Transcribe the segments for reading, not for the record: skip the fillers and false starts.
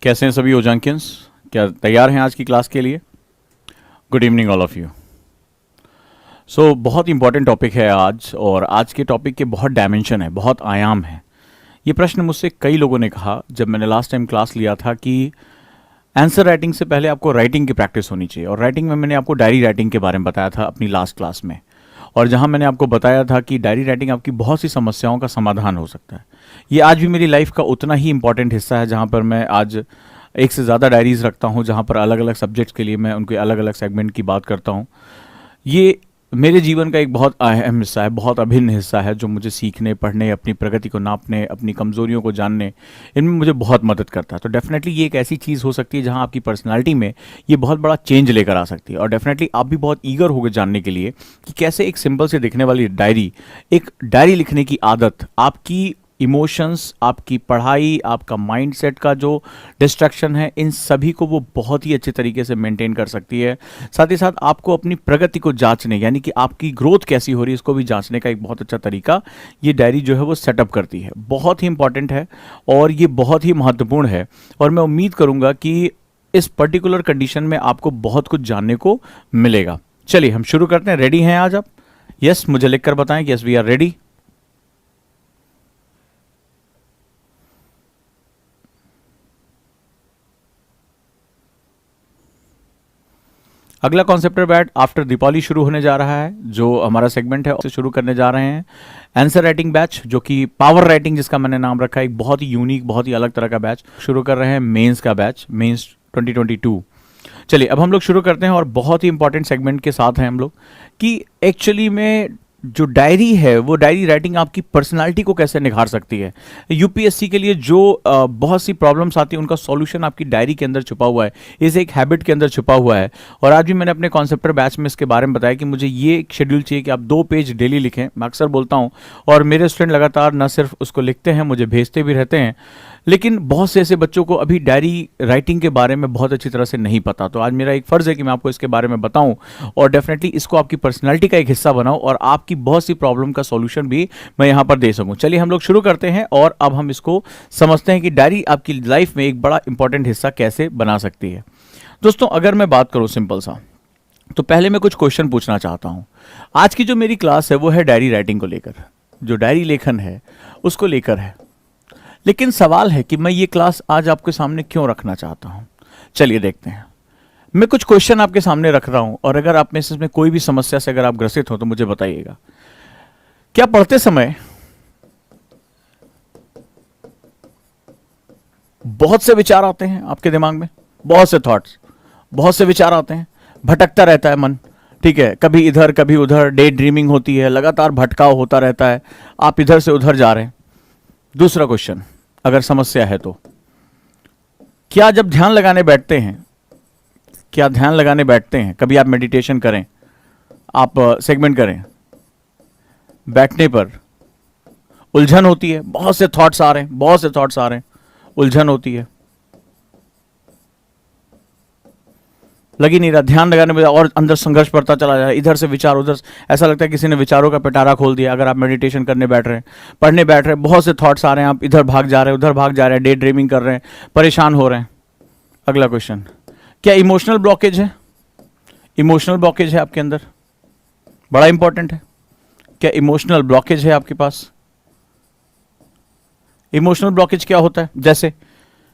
कैसे हैं सभी ओजांकियंस? क्या तैयार हैं आज की क्लास के लिए? Good evening all of you. So बहुत इंपॉर्टेंट टॉपिक है आज, और आज के टॉपिक के बहुत डायमेंशन है, बहुत आयाम है। ये प्रश्न मुझसे कई लोगों ने कहा जब मैंने लास्ट टाइम क्लास लिया था कि आंसर राइटिंग से पहले आपको राइटिंग की प्रैक्टिस होनी चाहिए, और राइटिंग में मैंने आपको डायरी राइटिंग के बारे में बताया था अपनी लास्ट क्लास में, और जहां मैंने आपको बताया था कि डायरी राइटिंग आपकी बहुत सी समस्याओं का समाधान हो सकता है। ये आज भी मेरी लाइफ का उतना ही इंपॉर्टेंट हिस्सा है, जहां पर मैं आज एक से ज़्यादा डायरीज रखता हूं, जहां पर अलग अलग सब्जेक्ट्स के लिए मैं उनके अलग अलग सेगमेंट की बात करता हूं। ये मेरे जीवन का एक बहुत अहम हिस्सा है, बहुत अभिन्न हिस्सा है, जो मुझे सीखने, पढ़ने, अपनी प्रगति को नापने, अपनी कमजोरियों को जानने, इनमें मुझे बहुत मदद करता है। तो डेफिनेटली ये एक ऐसी चीज़ हो सकती है जहां आपकी पर्सनालिटी में ये बहुत बड़ा चेंज लेकर आ सकती है, और डेफिनेटली आप भी बहुत ईगर होकर जानने के लिए कि कैसे एक सिंपल से दिखने वाली डायरी, एक डायरी लिखने की आदत आपकी इमोशंस, आपकी पढ़ाई, आपका माइंडसेट का जो डिस्ट्रैक्शन है, इन सभी को वो बहुत ही अच्छे तरीके से मेंटेन कर सकती है। साथ ही साथ आपको अपनी प्रगति को जांचने, यानी कि आपकी ग्रोथ कैसी हो रही है, इसको भी जांचने का एक बहुत अच्छा तरीका ये डायरी जो है वो सेटअप करती है। बहुत ही इंपॉर्टेंट है और ये बहुत ही महत्वपूर्ण है, और मैं उम्मीद करूँगा कि इस पर्टिकुलर कंडीशन में आपको बहुत कुछ जानने को मिलेगा। चलिए हम शुरू करते हैं। रेडी हैं आज आप? यस, मुझे लिखकर बताएं कि यस वी आर रेडी। अगला कॉन्सेप्ट बैट आफ्टर दीपावली शुरू होने जा रहा है, जो हमारा सेगमेंट है उसे शुरू करने जा रहे हैं। आंसर राइटिंग बैच, जो कि पावर राइटिंग जिसका मैंने नाम रखा है, एक बहुत ही यूनिक, बहुत ही अलग तरह का बैच शुरू कर रहे हैं। मेंस का बैच, मेंस 2022। चलिए अब हम लोग शुरू करते हैं, और बहुत ही इंपॉर्टेंट सेगमेंट के साथ हैं हम लोग कि एक्चुअली में जो डायरी है वो डायरी राइटिंग आपकी पर्सनालिटी को कैसे निखार सकती है। यूपीएससी के लिए जो बहुत सी प्रॉब्लम्स आती है उनका सॉल्यूशन आपकी डायरी के अंदर छुपा हुआ है, इस एक हैबिट के अंदर छुपा हुआ है। और आज भी मैंने अपने कॉन्सेप्टर बैच में इसके बारे में बताया कि मुझे ये एक शेड्यूल चाहिए कि आप 2 पेज डेली लिखें। मैं अक्सर बोलता हूँ, और मेरे स्टूडेंट लगातार न सिर्फ उसको लिखते हैं, मुझे भेजते भी रहते हैं, लेकिन बहुत से ऐसे बच्चों को अभी डायरी राइटिंग के बारे में बहुत अच्छी तरह से नहीं पता। तो आज मेरा एक फ़र्ज़ है कि मैं आपको इसके बारे में बताऊं, और डेफिनेटली इसको आपकी पर्सनालिटी का एक हिस्सा बनाऊं, और आपकी बहुत सी प्रॉब्लम का सॉल्यूशन भी मैं यहां पर दे सकूं। चलिए हम लोग शुरू करते हैं, और अब हम इसको समझते हैं कि डायरी आपकी लाइफ में एक बड़ा इंपॉर्टेंट हिस्सा कैसे बना सकती है। दोस्तों, अगर मैं बात करूँ सिंपल सा, तो पहले मैं कुछ क्वेश्चन पूछना चाहता हूँ। आज की जो मेरी क्लास है वो है डायरी राइटिंग को लेकर, जो डायरी लेखन है उसको लेकर है। लेकिन सवाल है कि मैं ये क्लास आज आपके सामने क्यों रखना चाहता हूं। चलिए देखते हैं। मैं कुछ क्वेश्चन आपके सामने रख रहा हूं, और अगर आप में से इसमें कोई भी समस्या से अगर आप ग्रसित हो तो मुझे बताइएगा। क्या पढ़ते समय बहुत से विचार आते हैं आपके दिमाग में? बहुत से थॉट्स, बहुत से विचार आते हैं, भटकता रहता है मन, ठीक है, कभी इधर कभी उधर, डे ड्रीमिंग होती है, लगातार भटकाव होता रहता है, आप इधर से उधर जा रहे हैं। दूसरा क्वेश्चन, अगर समस्या है तो क्या जब ध्यान लगाने बैठते हैं, क्या ध्यान लगाने बैठते हैं, कभी आप मेडिटेशन करें, आप सेगमेंट करें, बैठने पर उलझन होती है, बहुत से थॉट्स आ रहे हैं, बहुत से थॉट्स आ रहे हैं, उलझन होती है, लगी नहीं रहा, ध्यान लगाने में और अंदर संघर्ष बढ़ता चला जाए, इधर से विचार उधर, ऐसा लगता है किसी ने विचारों का पिटारा खोल दिया। अगर आप मेडिटेशन करने बैठ रहे हैं, पढ़ने बैठ रहे हैं, बहुत से थॉट्स आ रहे हैं, आप इधर भाग जा रहे हैं, उधर भाग जा रहे हैं, डे ड्रीमिंग कर रहे हैं, परेशान हो रहे हैं। अगला क्वेश्चन, क्या इमोशनल ब्लॉकेज है? इमोशनल ब्लॉकेज है आपके अंदर, बड़ा इंपॉर्टेंट है। क्या इमोशनल ब्लॉकेज है आपके पास? इमोशनल ब्लॉकेज क्या होता है? जैसे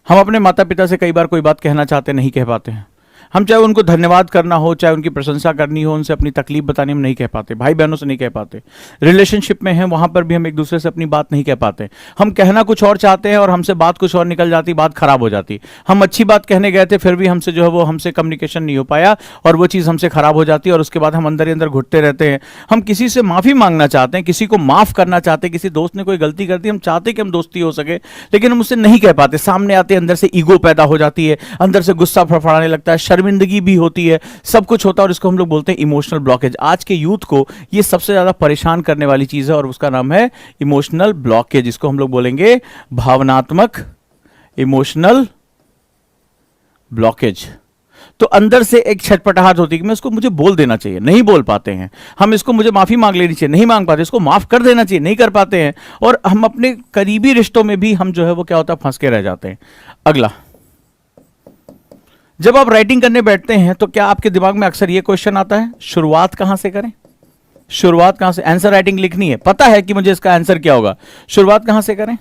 हम अपने माता पिता से कई बार कोई बात कहना चाहते, नहीं कह पाते हैं। हम चाहे उनको धन्यवाद करना हो, चाहे उनकी प्रशंसा करनी हो, उनसे अपनी तकलीफ बतानी, हम नहीं कह पाते। भाई बहनों से नहीं कह पाते। रिलेशनशिप में हैं, वहां पर भी हम एक दूसरे से अपनी बात नहीं कह पाते। हम कहना कुछ और चाहते हैं और हमसे बात कुछ और निकल जाती, बात खराब हो जाती। हम अच्छी बात कहने गए थे, फिर भी हमसे जो है वो हमसे कम्युनिकेशन नहीं हो पाया, और वो चीज़ हमसे खराब हो जाती है, और उसके बाद हम अंदर ही अंदर घुटते रहते हैं। हम किसी से माफ़ी मांगना चाहते हैं, किसी को माफ़ करना चाहते हैं, किसी दोस्त ने कोई गलती कर दी, हम चाहते हैं कि हम दोस्ती हो सके, लेकिन हम उससे नहीं कह पाते। सामने आते अंदर से ईगो पैदा हो जाती है, अंदर से गुस्सा फड़फड़ाने लगता है, शर्मिंदगी भी होती है, सब कुछ होता है, और इसको हम लोग बोलते हैं इमोशनल ब्लॉकेज। आज के यूथ को ये सबसे ज्यादा परेशान करने वाली चीज है, और उसका नाम है इमोशनल ब्लॉकेज। इसको हम लोग बोलेंगे भावनात्मक इमोशनल ब्लॉकेज। तो अंदर से एक छटपटाहट होती है कि मैं इसको, मुझे बोल देना चाहिए, नहीं बोल पाते हैं हम इसको, मुझे माफी मांग लेनी चाहिए, नहीं मांग पाते, इसको माफ कर देना चाहिए, नहीं कर पाते हैं, और हम अपने करीबी रिश्तों में भी हम जो है वो क्या होता है, फंस के रह जाते हैं। अगला, जब आप राइटिंग करने बैठते हैं तो क्या आपके दिमाग में अक्सर ये क्वेश्चन आता है, शुरुआत कहां से करें? शुरुआत कहां से? आंसर राइटिंग लिखनी है, पता है कि मुझे इसका आंसर क्या होगा, शुरुआत कहां से करें?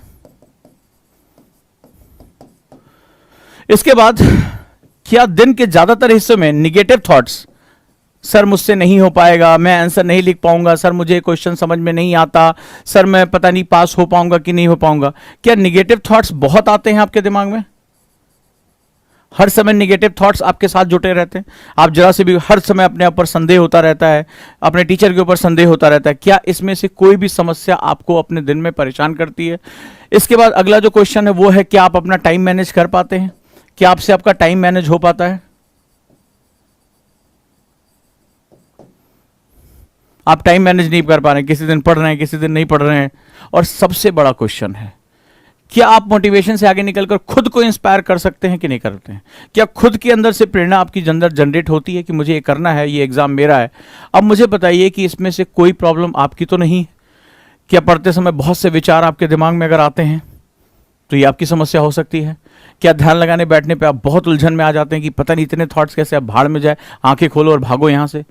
इसके बाद क्या दिन के ज्यादातर हिस्सों में निगेटिव थॉट्स, सर मुझसे नहीं हो पाएगा, मैं आंसर नहीं लिख पाऊंगा, सर मुझे क्वेश्चन समझ में नहीं आता, सर मैं पता नहीं पास हो पाऊंगा कि नहीं हो पाऊंगा, क्या निगेटिव थॉट्स बहुत आते हैं आपके दिमाग में? हर समय निगेटिव थॉट्स आपके साथ जुटे रहते हैं? आप जरा से भी हर समय अपने ऊपर संदेह होता रहता है, अपने टीचर के ऊपर संदेह होता रहता है? क्या इसमें से कोई भी समस्या आपको अपने दिन में परेशान करती है? इसके बाद अगला जो क्वेश्चन है वो है, क्या आप अपना टाइम मैनेज कर पाते हैं? क्या आपसे आपका टाइम मैनेज हो पाता है? आप टाइम मैनेज नहीं कर पा रहे हैं, किसी दिन पढ़ रहे हैं, किसी दिन नहीं पढ़ रहे हैं। और सबसे बड़ा क्वेश्चन है, क्या आप मोटिवेशन से आगे निकलकर खुद को इंस्पायर कर सकते हैं कि नहीं करते हैं? क्या खुद के अंदर से प्रेरणा आपकी अंदर जनरेट होती है कि मुझे ये करना है, ये एग्जाम मेरा है? अब मुझे बताइए कि इसमें से कोई प्रॉब्लम आपकी तो नहीं? क्या पढ़ते समय बहुत से विचार आपके दिमाग में अगर आते हैं तो ये आपकी समस्या हो सकती है? क्या ध्यान लगाने बैठने पे आप बहुत उलझन में आ जाते हैं कि पता नहीं इतने थॉट्स कैसे, आप भाड़ में जाए, आंखें खोलो और भागो यहां से?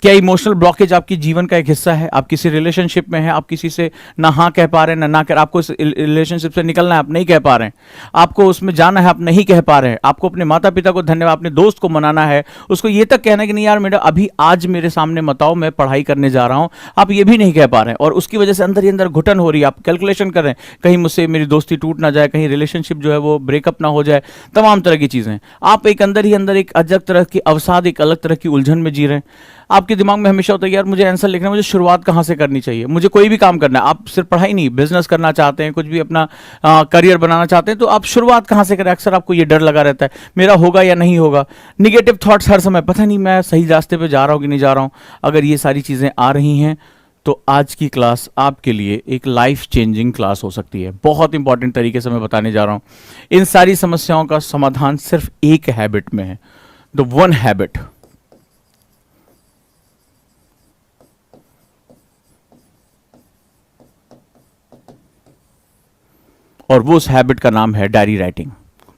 क्या इमोशनल ब्लॉकेज आपकी जीवन का एक हिस्सा है? आप किसी रिलेशनशिप में हैं, आप किसी से ना हाँ कह पा रहे हैं ना कर, आपको इस रिलेशनशिप से निकलना है, आप नहीं कह पा रहे हैं, आपको उसमें जाना है, आप नहीं कह पा रहे हैं, आपको अपने माता पिता को धन्यवाद, अपने दोस्त को मनाना है, उसको ये तक कहना है कि नहीं यार मेरा अभी आज मेरे सामने मत आओ, मैं पढ़ाई करने जा रहा हूं, आप ये भी नहीं कह पा रहे हैं, और उसकी वजह से अंदर ही अंदर घुटन हो रही है, आप कैलकुलेशन कर रहे हैं कहीं मुझसे मेरी दोस्ती टूट ना जाए, कहीं रिलेशनशिप जो है वो ब्रेकअप ना हो जाए, तमाम तरह की चीजें। आप एक अंदर ही अंदर एक अजब तरह की अवसाद, एक अलग तरह की उलझन में जी रहे हैं। आपके दिमाग में हमेशा होता है यार मुझे आंसर लिखना है, मुझे शुरुआत कहां से करनी चाहिए, मुझे कोई भी काम करना है, आप सिर्फ पढ़ाई नहीं, बिजनेस करना चाहते हैं, कुछ भी अपना करियर बनाना चाहते हैं, तो आप शुरुआत कहां से करें? अक्सर आपको ये डर लगा रहता है मेरा होगा या नहीं होगा, निगेटिव थॉट्स हर समय, पता नहीं मैं सही रास्ते पे जा रहा हूं कि नहीं जा रहा हूं। अगर ये सारी चीजें आ रही हैं तो आज की क्लास आपके लिए एक लाइफ चेंजिंग क्लास हो सकती है। बहुत इंपॉर्टेंट तरीके से मैं बताने जा रहा हूं। इन सारी समस्याओं का समाधान सिर्फ एक हैबिट में है, द वन हैबिट। और वो उस हैबिट का नाम है डायरी राइटिंग।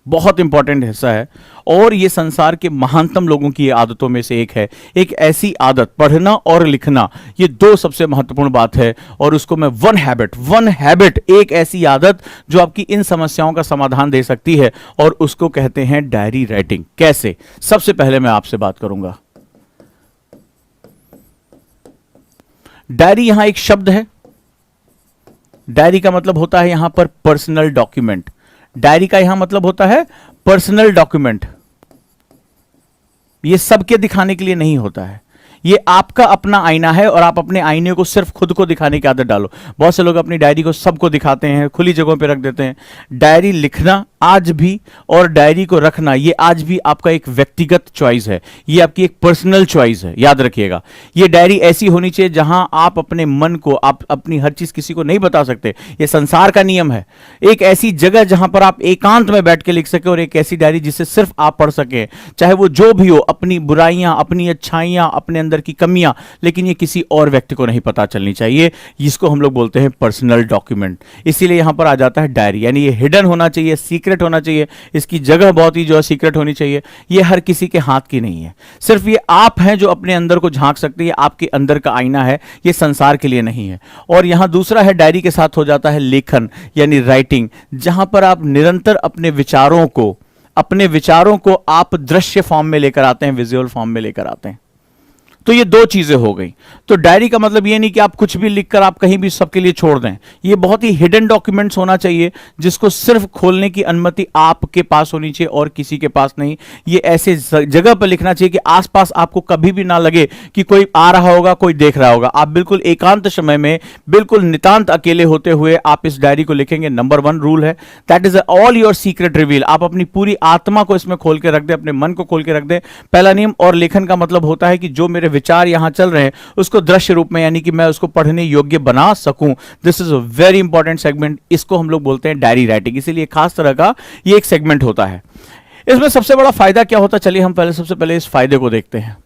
बहुत इंपॉर्टेंट हिस्सा है और ये संसार के महानतम लोगों की आदतों में से एक है। एक ऐसी आदत, पढ़ना और लिखना, ये दो सबसे महत्वपूर्ण बात है, और उसको मैं वन हैबिट, एक ऐसी आदत जो आपकी इन समस्याओं का समाधान दे सकती है, और उसको कहते हैं डायरी राइटिंग। कैसे? सबसे पहले मैं आपसे बात करूंगा, डायरी यहां एक शब्द है। डायरी का मतलब होता है यहां पर पर्सनल डॉक्यूमेंट। डायरी का यहां मतलब होता है पर्सनल डॉक्यूमेंट। ये सबके दिखाने के लिए नहीं होता है, ये आपका अपना आईना है, और आप अपने आईने को सिर्फ खुद को दिखाने की आदत डालो। बहुत से लोग अपनी डायरी को सबको दिखाते हैं, खुली जगहों पे रख देते हैं। डायरी लिखना आज भी और डायरी को रखना ये आज भी आपका एक व्यक्तिगत चॉइस है, ये आपकी एक पर्सनल चॉइस है, याद रखिएगा। ये डायरी ऐसी होनी चाहिए जहां आप अपने मन को, आप अपनी हर चीज किसी को नहीं बता सकते, ये संसार का नियम है। एक ऐसी जगह जहां पर आप एकांत में बैठ के लिख सके, और एक ऐसी डायरी जिसे सिर्फ आप पढ़ सके, चाहे वो जो भी हो, अपनी बुराइयां, अपनी अच्छाइयां, अपने अंदर की कमियां, लेकिन ये किसी और व्यक्ति को नहीं पता चलनी चाहिए। इसको हम लोग बोलते हैं पर्सनल डॉक्यूमेंट। इसीलिए यहां पर आ जाता है डायरी, यानी ये हिडन होना चाहिए, सीक्रेट होना चाहिए, इसकी जगह बहुत ही जो है सीक्रेट होनी चाहिए। ये हर किसी के हाथ की नहीं है, सिर्फ ये आप हैं जो अपने अंदर को झांक सकते हैं, आपके अंदर का आईना है, ये संसार के लिए नहीं है। और यहां दूसरा है, डायरी के साथ हो जाता है लेखन यानी राइटिंग, जहां पर आप निरंतर अपने विचारों को आप दृश्य फॉर्म में लेकर आते हैं, विजुअल फॉर्म में लेकर आते हैं। तो ये दो चीजें हो गई। तो डायरी का मतलब ये नहीं कि आप कुछ भी लिखकर आप कहीं भी सबके लिए छोड़ दें। ये बहुत ही हिडन डॉक्यूमेंट्स होना चाहिए, जिसको सिर्फ खोलने की अनुमति आपके पास होनी चाहिए और किसी के पास नहीं। ये ऐसे जगह पर लिखना चाहिए कि आसपास आपको कभी भी ना लगे कि कोई आ रहा होगा, कोई देख रहा होगा। आप बिल्कुल एकांत समय में, बिल्कुल नितांत अकेले होते हुए आप इस डायरी को लिखेंगे। नंबर 1 रूल है, that is all your secret reveal. आप अपनी पूरी आत्मा को इसमें खोल के रख दें, अपने मन को खोल के रख दें, पहला नियम। और लेखन का मतलब होता है कि जो मेरे विचार यहां चल रहे हैं उसको दृश्य रूप में, यानी कि मैं उसको पढ़ने योग्य बना सकूं। This is a very important segment, इसको हम लोग बोलते हैं डायरी राइटिंग। इसीलिए खास तरह का ये एक सेगमेंट होता है। इसमें सबसे बड़ा फायदा क्या होता है, चलिए हम सबसे पहले इस फायदे को देखते हैं।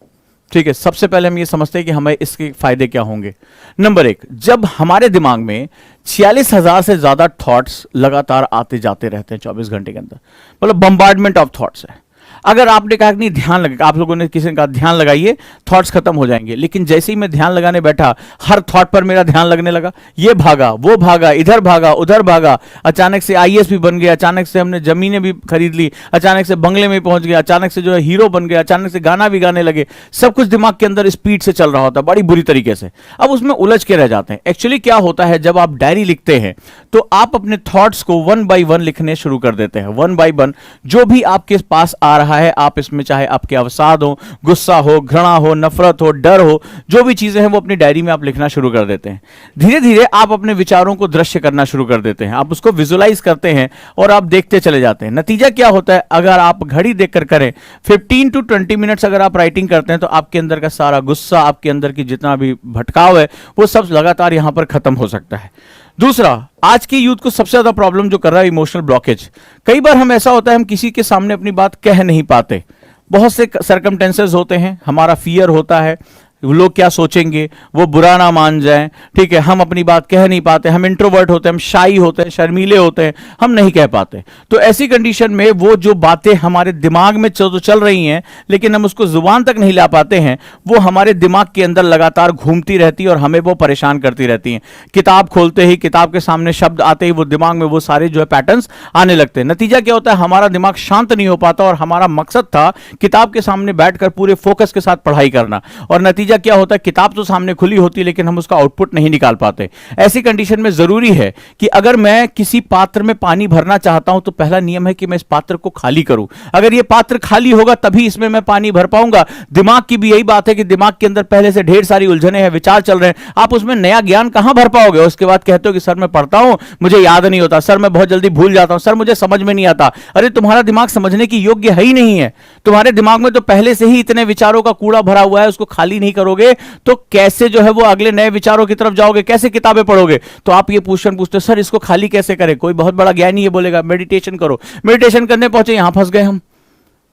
ठीक है, सबसे पहले हम ये समझते हैं कि हमें इसके फायदे क्या होंगे। नंबर 1, जब हमारे दिमाग में 46,000 से ज्यादा थॉट्स लगातार आते जाते रहते हैं 24 घंटे के अंदर, मतलब बम्बार्डमेंट ऑफ थॉट्स है। अगर आपने कहा कि नहीं ध्यान लगा, आप लोगों ने किसी ने कहा ध्यान लगाइए, थॉट्स खत्म हो जाएंगे, लेकिन जैसे ही मैं ध्यान लगाने बैठा, हर थॉट पर मेरा ध्यान लगने लगा, ये भागा, वो भागा, इधर भागा, उधर भागा, अचानक से आईएएस भी बन गया, अचानक से हमने जमीनें भी खरीद ली, अचानक से बंगले में पहुंच गया, अचानक से जो है हीरो बन गया, अचानक से गाना भी गाने लगे, सब कुछ दिमाग के अंदर स्पीड से चल रहा होता है, बड़ी बुरी तरीके से। अब उसमें उलझ के रह जाते हैं। एक्चुअली क्या होता है, जब आप डायरी लिखते हैं तो आप अपने थॉट्स को वन बाय वन लिखने शुरू कर देते हैं। वन बाय वन जो भी आपके पास आ रहा है, आप इसमें चाहे आपके अवसाद हो, गुस्सा हो, घृणा हो, नफरत हो, डर हो, जो भी चीजें हैं वो अपनी डायरी में आप लिखना शुरू कर देते हैं। धीरे धीरे आप अपने विचारों को दृश्य करना शुरू कर देते हैं, आप उसको विजुलाइज करते हैं और आप देखते चले जाते हैं। नतीजा क्या होता है, अगर आप घड़ी देखकर करें 15 to 20 मिनट्स अगर आप राइटिंग करते हैं तो आपके अंदर का सारा गुस्सा, आपके अंदर की जितना भी भटकाव है, वो सब लगातार यहां पर खत्म हो सकता है। दूसरा, आज की यूथ को सबसे ज्यादा प्रॉब्लम जो कर रहा है इमोशनल ब्लॉकेज। कई बार हम ऐसा होता है, हम किसी के सामने अपनी बात कह नहीं पाते, बहुत से सर्कमटेंसेस होते हैं, हमारा फियर होता है लोग क्या सोचेंगे, वो बुरा ना मान जाएं, ठीक है, हम अपनी बात कह नहीं पाते, हम इंट्रोवर्ट होते हैं, हम शाई होते हैं, शर्मीले होते हैं, हम नहीं कह पाते। तो ऐसी कंडीशन में वो जो बातें हमारे दिमाग में तो चल रही हैं लेकिन हम उसको जुबान तक नहीं ला पाते हैं, वो हमारे दिमाग के अंदर लगातार घूमती रहती है और हमें वो परेशान करती रहती हैं। किताब खोलते ही, किताब के सामने शब्द आते ही वो दिमाग में वो सारे जो है पैटर्न्स आने लगते हैं। नतीजा क्या होता है, हमारा दिमाग शांत नहीं हो पाता और हमारा मकसद था किताब के सामने बैठकर पूरे फोकस के साथ पढ़ाई करना, और नतीजा क्या होता है, किताब तो सामने खुली होती है लेकिन हम उसका आउटपुट नहीं निकाल पाते। ऐसी कंडीशन में जरूरी है कि अगर मैं किसी पात्र में पानी भरना चाहता हूं तो पहला नियम है कि मैं इस पात्र को खाली करूं। अगर यह पात्र खाली होगा तभी इसमें मैं पानी भर पाऊंगा। दिमाग की भी यही बात है कि दिमाग के अंदर पहले से ढेर सारी उलझने हैं, विचार चल रहे हैं, आप उसमें नया ज्ञान कहां भर पाओगे। उसके बाद कहते हो कि सर मैं पढ़ता हूं, मुझे याद नहीं होता, सर मैं बहुत जल्दी भूल जाता हूं, सर मुझे समझ में नहीं आता। अरे तुम्हारा दिमाग समझने की योग्य है ही नहीं है, तुम्हारे दिमाग में तो पहले से ही इतने विचारों का कूड़ा भरा हुआ है, उसको खाली नहीं करोगे तो कैसे जो है वो अगले नए विचारों की तरफ जाओगे, कैसे किताबें पढ़ोगे। तो आप ये क्वेश्चन पूछते सर इसको खाली कैसे करें, कोई बहुत बड़ा ज्ञानी ये बोलेगा मेडिटेशन करो, मेडिटेशन करने पहुंचे यहां फंस गए हम,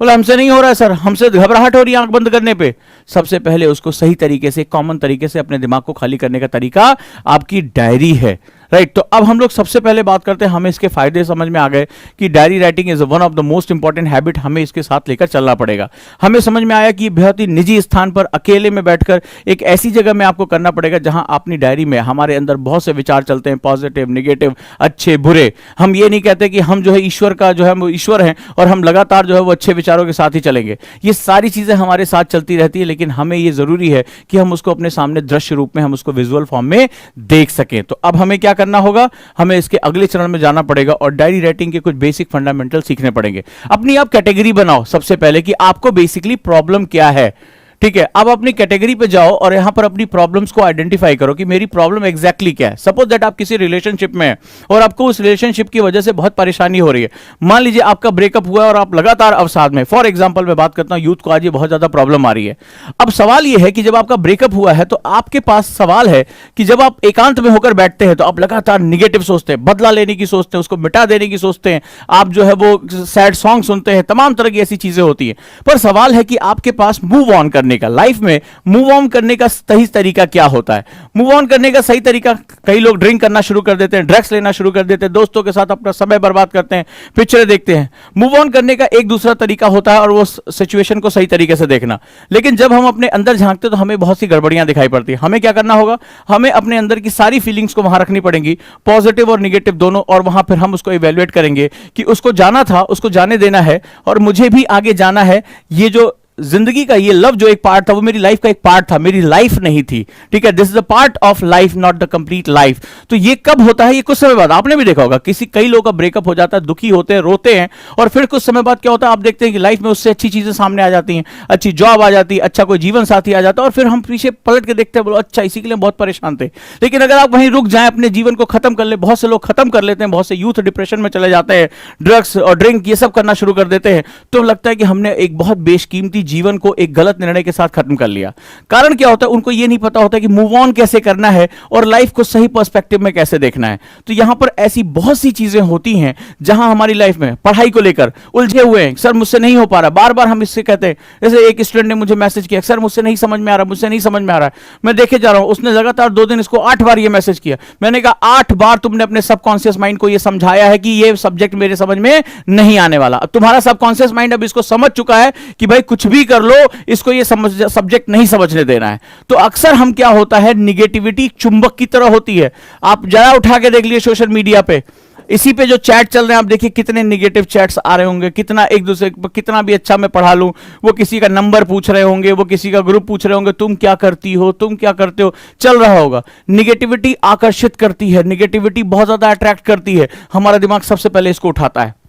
बोला हमसे नहीं हो रहा है सर, हमसे घबराहट हो रही है आंख बंद करने पे। सबसे पहले उसको सही तरीके से, कॉमन तरीके से अपने दिमाग को खाली करने का तरीका आपकी डायरी है, राइट। तो अब हम लोग सबसे पहले बात करते हैं, हमें इसके फायदे समझ में आ गए कि diary writing is one of the most important habit, हमें इसके साथ लेकर चलना पड़ेगा। हमें समझ में आया कि बहुत ही निजी स्थान पर अकेले में बैठकर एक ऐसी जगह में आपको करना पड़ेगा जहां अपनी डायरी में हमारे अंदर बहुत से विचार चलते हैं, पॉजिटिव, नेगेटिव, अच्छे, बुरे। हम ये नहीं कहते कि हम जो है ईश्वर का जो है वो ईश्वर हैं और हम लगातार जो है वो अच्छे विचारों के साथ ही चलेंगे। ये सारी चीजें हमारे साथ चलती रहती है, लेकिन हमें ये जरूरी है कि हम उसको अपने सामने दृश्य रूप में, हम उसको विजुअल फॉर्म में देख सकें। तो अब हमें क्या करना होगा, हमें इसके अगले चरण में जाना पड़ेगा और डायरी राइटिंग के कुछ बेसिक फंडामेंटल सीखने पड़ेंगे। अपनी आप कैटेगरी बनाओ सबसे पहले कि आपको बेसिकली प्रॉब्लम क्या है, ठीक है। अब अपनी कैटेगरी पे जाओ और यहां पर अपनी प्रॉब्लम्स को आइडेंटिफाई करो कि मेरी प्रॉब्लम एग्जैक्टली क्या है। सपोज दैट आप किसी रिलेशनशिप में हैं और आपको उस रिलेशनशिप की वजह से बहुत परेशानी हो रही है। मान लीजिए आपका ब्रेकअप हुआ और आप लगातार अवसाद में, फॉर एग्जांपल मैं बात करता हूं, यूथ को आज ये बहुत ज्यादा प्रॉब्लम आ रही है। अब सवाल ये है कि जब आपका ब्रेकअप हुआ है तो आपके पास सवाल है कि जब आप एकांत में होकर बैठते हैं तो आप लगातार निगेटिव सोचते हैं, बदला लेने की सोचते हैं, उसको मिटा देने की सोचते हैं, आप जो है वो सैड सॉन्ग सुनते हैं, तमाम तरह की ऐसी चीजें होती है। पर सवाल है कि आपके पास मूव ऑन करने का, लाइफ में मूव ऑन करने का सही तरीका क्या होता है। मूव ऑन करने का सही तरीका, कई लोग ड्रिंक करना शुरू कर देते हैं, ड्रग्स लेना शुरू कर देते हैं, दोस्तों के साथ अपना समय बर्बाद करते हैं, पिक्चरें देखते हैं। मूव ऑन करने का एक दूसरा तरीका होता है और वो सिचुएशन को सही तरीके से देखना। लेकिन जब हम अपने अंदर झांकते तो हमें बहुत सी गड़बड़ियां दिखाई पड़ती है। हमें क्या करना होगा, हमें अपने अंदर की सारी फीलिंग्स को वहां रखनी पड़ेंगी, पॉजिटिव और निगेटिव दोनों, और वहां फिर हम उसको इवेल्युएट करेंगे कि उसको जाना था, उसको जाने देना है और मुझे भी आगे जाना है। ये जो जिंदगी का ये लव जो एक पार्ट था वो मेरी लाइफ का एक पार्ट था, मेरी लाइफ नहीं थी, ठीक है। This is a part of life, not the complete life. तो ये कब होता है, ये कुछ समय बाद। आपने भी देखा होगा कई लोगों का ब्रेकअप हो जाता है, दुखी होते हैं, रोते हैं, और फिर कुछ समय बाद क्या होता है, आप देखते हैं कि लाइफ में उससे अच्छी चीजें सामने आ जाती हैं, अच्छी जॉब आ जाती है, अच्छा कोई जीवन साथी आ जाता है, और फिर हम पीछे पलट के देखते हैं, बोलो अच्छा इसी के लिए बहुत परेशान थे। लेकिन अगर आप वहीं रुक जाएं, अपने जीवन को खत्म कर ले, बहुत से लोग खत्म कर लेते हैं, बहुत से यूथ डिप्रेशन में चले जाते हैं, ड्रग्स और ड्रिंक ये सब करना शुरू कर देते हैं, तो लगता है कि हमने एक बहुत बेशकीमती अपनी जीवन को एक गलत निर्णय के साथ खत्म कर लिया। कारण क्या होता है, उनको ये नहीं पता होता कि मूव ऑन कैसे करना है और लाइफ को सही पर्सपेक्टिव में कैसे देखना है। तो यहां पर ऐसी बहुत सी चीजें होती हैं जहां हमारी लाइफ में पढ़ाई को लेकर उलझे हुए हैं, सर मुझसे नहीं हो पा रहा, बार बार हम इससे कहते हैं। जैसे एक स्टूडेंट ने मुझे मैसेज किया, सर मुझसे नहीं समझ में आ रहा, मुझसे नहीं समझ में आ रहा है। मैं देखे जा रहा हूं, उसने लगातार 2 दिन इसको 8 बार ये मैसेज किया। मैंने कहा 8 बार तुमने अपने सबकॉन्शियस माइंड को ये समझाया है कि ये सब्जेक्ट मेरे समझ में नहीं आने वाला। अब तुम्हारा सबकॉन्शियस माइंड अब इसको समझ चुका है कि भाई कुछ भी कर लो, इसको ये सब्जेक्ट नहीं समझने देना है। तो अक्सर हम क्या होता है, निगेटिविटी चुंबक की तरह होती है। आप जरा उठा के देख लिए सोशल मीडिया पे, इसी पे जो चैट चल रहे हैं, आप देखिए कितने नेगेटिव चैट्स आ रहे होंगे, कितना एक दूसरे कितना भी अच्छा मैं पढ़ा लूं, वो किसी का नंबर पूछ रहे होंगे, वो किसी का ग्रुप पूछ रहे होंगे, तुम क्या करती हो, तुम क्या करते हो, चल रहा होगा। निगेटिविटी आकर्षित करती है, निगेटिविटी बहुत ज्यादा अट्रैक्ट करती है। हमारा दिमाग सबसे पहले इसको उठाता है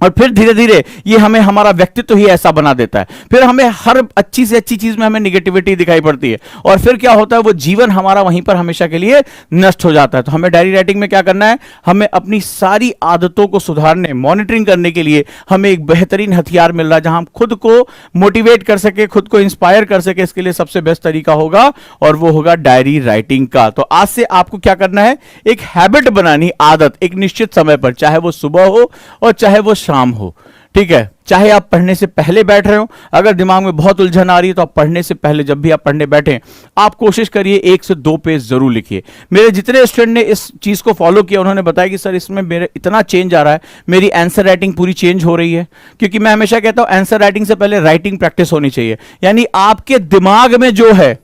और फिर धीरे धीरे ये हमें हमारा व्यक्तित्व ही ऐसा बना देता है। फिर हमें हर अच्छी से अच्छी चीज में हमें निगेटिविटी दिखाई पड़ती है और फिर क्या होता है, वो जीवन हमारा वहीं पर हमेशा के लिए नष्ट हो जाता है। तो हमें डायरी राइटिंग में क्या करना है, हमें अपनी सारी आदतों को सुधारने, मॉनिटरिंग करने के लिए हमें एक बेहतरीन हथियार मिल रहा है जहां हम खुद को मोटिवेट कर सके, खुद को इंस्पायर कर सके। इसके लिए सबसे बेस्ट तरीका होगा और वो होगा डायरी राइटिंग का। तो आज से आपको क्या करना है, एक हैबिट बनानी, आदत, एक निश्चित समय पर, चाहे वो सुबह हो और चाहे वो शाम हो, ठीक है। चाहे आप पढ़ने से पहले बैठ रहे हो, अगर दिमाग में बहुत उलझन आ रही है तो आप पढ़ने से पहले, जब भी आप पढ़ने बैठे, आप कोशिश करिए 1 से 2 पेज जरूर लिखिए। मेरे जितने स्टूडेंट ने इस चीज को फॉलो किया, उन्होंने बताया कि सर इसमें मेरे इतना चेंज आ रहा है, मेरी आंसर राइटिंग पूरी चेंज हो रही है। क्योंकि मैं हमेशा कहता हूं आंसर राइटिंग से पहले राइटिंग प्रैक्टिस होनी चाहिए। यानी आपके दिमाग में जो है,